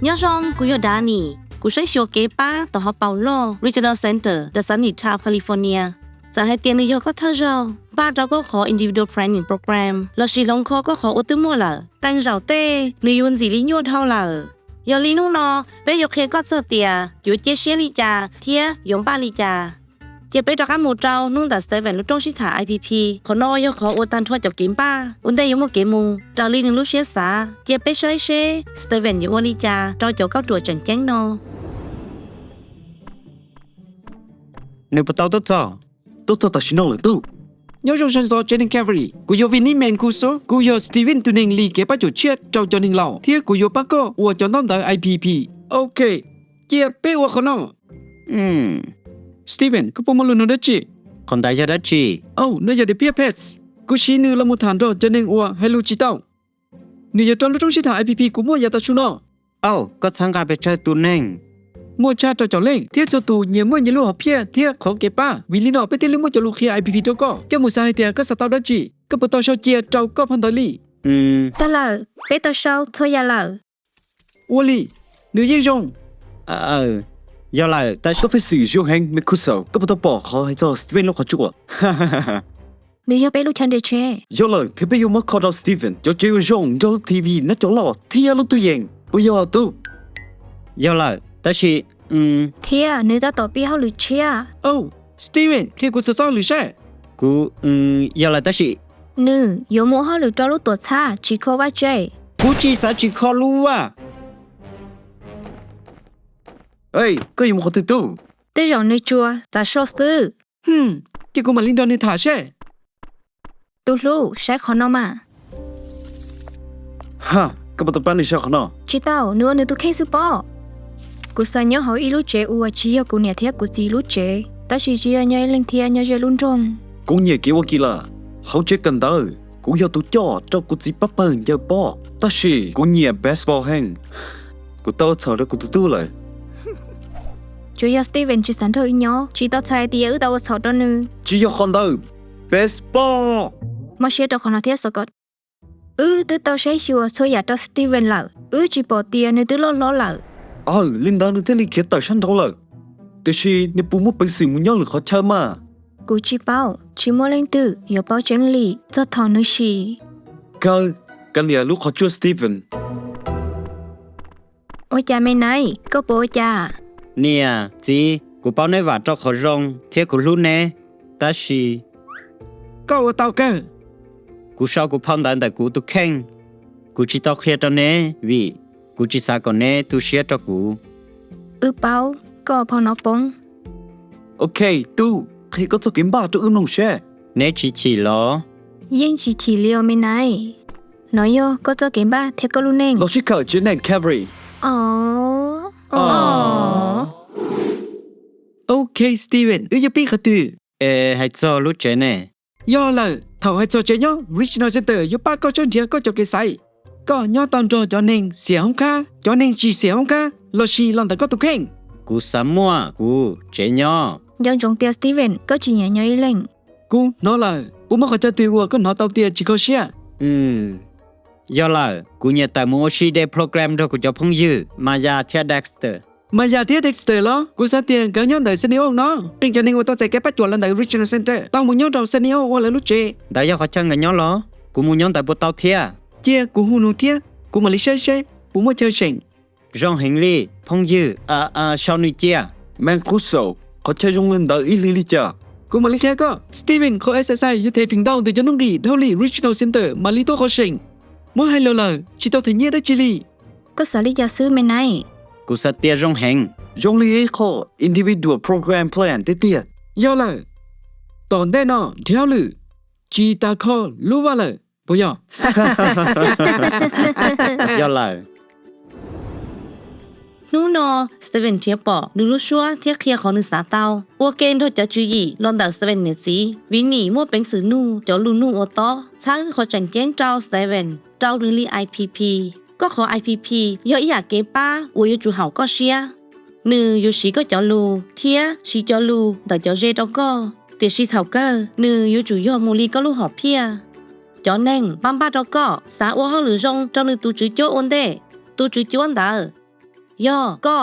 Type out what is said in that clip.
nhớ rằng cô yêu đá nì cô sẽ siêu kế ba tàu họ Paulo Regional Center the Sunny Town Californiaจะให้เตียนนโยก็เท่าเราบ้านเราก็ขอ individual planning program เราชีลงคอก็ขออุตมัวละแต่งเราเต้นยุนสีลิโยเท่าละยอลีนุ่งนอไปยกเคก็เจอเตียอยู่เจเชียลิจาเทียยงบ้านลิจาเจ็บไปจากการหมู่เจ้านุ่งแต่สเตเวนลูกจงชิถา IPP ขอนอยขออุตันทั่วจบกินป้าอุนได้ยงโมเกมูเจ้าลีนึงลูกเชียสาเจ็บไปช่วยเชสเตเวนอยู่วลิจาเจ้าเจ้าเข้าตัวจังแจ้งนอนึกปะเต้าตัวจ่อตัวตัดชิโน่เลยตู้nhớ trong sân gió trên nền cavalry của yo Vinny men của số của yo Steven từ nền lì kế bắt chỗ chết trong cho nền lão thiết của yo Paco của cho năm tới IPP ok chia bé của con nó Steven có bao nhiêu lần nữa chị còn tại giờ đó chị nếu giờ để biết pets của chị nữ là một thằng rồi cho nên của hello chị tao nữ giờ trong lúc trong chị thả IPP của mua giờ tao chú nó có sang gặp chơi tụi neng mua cha cho lên thiết cho tụ nhiều mua nhiều lúc học phe thiết khó kể ba vì lý nó biết thiết lúc mua cho lúc khi IPP đâu có cho một sai thì có sao tao đó chị có bữa tao sao chia trâu có phần tới lì ta là biết tao sao thôi ya là Wally nữ gì rong do là ta sắp phải sử dụng hàng mấy khu sầu có bữa tao bỏ khó hay cho Steven lúc khó chịu nữ giờ bé lúc chân để chơi do là thế bây giờ mới khó đâu Steven cho chơi rong cho TV nó cho lọ thì lúc tôi dành bây giờ tôi do là ta chỉ thiab nữ ta tỏ biết how lựa chia Steven khi của sao lựa xe cô do là ta chỉ nữ有冇how lựa cho lúc tuổi xa chỉ có vài chơi cô chỉ sao chỉ khó luôn à ê có gì mà khó từ tu tới rồi nữ chua ta số sư cái cô mà linh đòn nên thả xe tu lu sẽ khó nó mà ha có bao nhiêu sao khó nó chỉ tao nữa nữ tu khen sư bỏ cô sai nhớ hỏi ilu chế ua chia cô nè thiab cô chỉ ilu chế ta chỉ chia nhớ lên thiab nhớ chơi luôn trong cũng nhiều kiểu kia là hậu chế cần tới cũng do tôi cho cô chỉ bắt bẩn giờ bỏ ta chỉ cũng nhiều baseball hàng cô tao chờ đó cô tu lại chú ya Steven chỉ sẵn thôi nhớ chỉ tao sai thì ở đâu sợ đó nữa chỉ do con đâu baseball mà sẽ đâu còn là thiab sao cất từ tao sẽ chùa thôi ya cho Steven lại chỉ bỏ tiền nên từ lo lại Linda nó thế này kia tại sao đâu lạiแต่ชีนี่ปูมุเป็นสิ่งมุ่งย่อหรือเขาเชื่อมากูจีเป้าชิโมเล่งตื้ออย่าเป้าเจงหลี่จะทองนึกชีกันเนี่ยลูกเขาช่วยสตีเฟนโอ้จ่าไม่ไหนก็โป้จ่าเนี่ยจีกูเป้าในว่าเจ้าเขารองเที่ยกูรู้แน่แต่ชีก็ว่าเต้าแกกูชอบกูพังแต่กูตุกแข่งกูจีเต้าเครียดตอนนี้วิกูจีสาก่อนแน่tuเชียเจ้ากูเป้าก็พอน้อปงโอเคตู้ใครก็จะกินบ้าตัวอื่นลงแช่เนชีล้อยิ่งชีเลี้ยวไม่ไหนน้อยโยก็จะกินบ้าเทก็รู้เน่งเราชิคเจนแนนแคบรีโอเคสตีเวนอย่าปีกระตือให้เจ้ารู้เจเน่ย่อเลยเท่าให้เจ้าเจย่อ Regional Center อยู่ป้าก็จนเดียวก็จะเกษายก็ย่อตอนจอเน่งเสียห้องค้าจอเน่งจีเสียห้องค้าเราชีลองแต่ก็ตุกแข่งกูสามมัวกูเจย่อยังจงเตียสตีเวนก็จีเนี่ยย่อยเล่งกูน้อเลยกูไม่เข้าใจตัวก็น้อเตาเตียจีเขาเชียย่อเลยกูเนี่ยแต่มัวชีเดโปรแกรมเรากูจะพงยื้อมายาเทียเด็กสเตอร์มายาเทียเด็กสเตอร์เหรอกูสาเตียก็ย้อนแต่เซนิโอเนาะเป็นจะนิ่งว่าตัวใจแกปัจจุบันใน Regional Center ต้องมุ่งย้อนเราเซนิโอว่าเลยรู้เจได้ย่อเขาช่างกันย้อนเหรอกูมุ่งย้อนแต่บนเตาเทียเจียกูหูนูเทียกูมาลิเช่กูไม่เจอเชิงรองเฮงลี่พงยื้อชาวนิเจียแมงคุโซเขาใช้จงเล่นได้อีลิจ่ากูมาลิแค่ก็สตีเวนเขาSSI อยู่เทฟิงดาวแต่จะน้องดีเท่าลี่ Regional Center มาลิโต้เขาเชิงมื่อให้เราเลยชิโตถึงเยี่ยได้จิลีก็สาลิจะซื้อไม่ไหนกูสัตเตียรองเฮงจงลี่เขา individual program plan เตี้ยย่อเลยตอนได้นอเที่ยวลือจีตาเขารู้ว่าเลย不要ย่อเลยนู่นสเตเวนเทียบปอดูรู้ชัวเทียเคลียของนึกษาเตาวัวเกนทจะจุยลอนดาสเตเวนเนี่ยสิวินนี่มั่วเป็นสื่อนู่จะลูนู่อโต้ช้างเขาจังเก้งเจ้าสเตเวนเจ้าดึงลี IPP ก็ขอ IPP ย่ออยากเก็บป้าวัวอยู่จูเห่าก็เชียnữอยู่ชีก็จะลูเทียชีจะลูแต่จะเจต้องก็เตียชีเท่าก็nữอยู่จูย่อมูลีก็ลูหอบเพียcho nên băm ba đó có xã ô hao lử rong trong nữ tu chữ chỗ ôn đê tu chữ chỗ ôn đờ ย่อก็